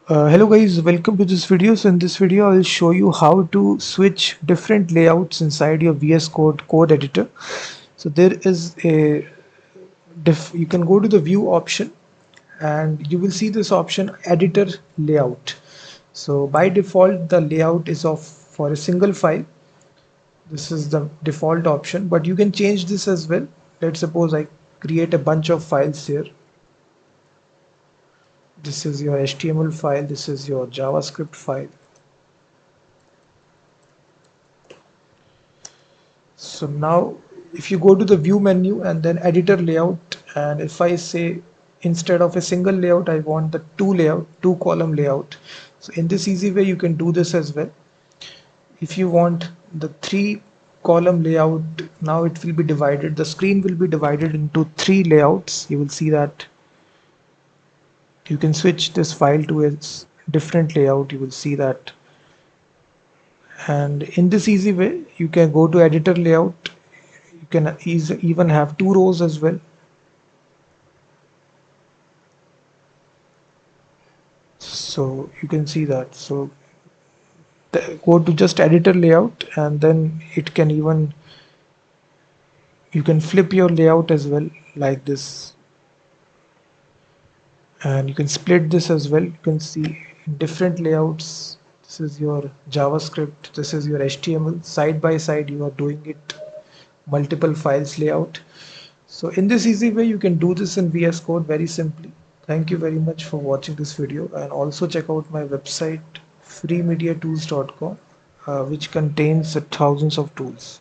Hello guys, welcome to this video. So in this video, I will show you how to switch different layouts inside your VS Code code editor. So there is you can go to the view option and you will see this option editor layout. So by default, the layout is of for a single file. This is the default option, but you can change this as well. Let's suppose I create a bunch of files here. This is your HTML file. This is your JavaScript file. So now if you go to the view menu and then editor layout, and if I say instead of a single layout I want the two column layout. So in this easy way you can do this as well. If you want the three column layout, now it will be divided, the screen will be divided into three layouts. You will see that you can switch this file to a different layout. You will see that, and in this easy way you can go to editor layout. You can even have two rows as well. So you can see that. So go to just editor layout, and then it can even, you can flip your layout as well like this, and you can split this as well. You can see different layouts. This is your JavaScript, this is your HTML. Side by side you are doing it multiple files layout. So in this easy way you can do this in VS Code very simply. Thank you very much for watching this video, and also check out my website freemediatools.com, which contains thousands of tools.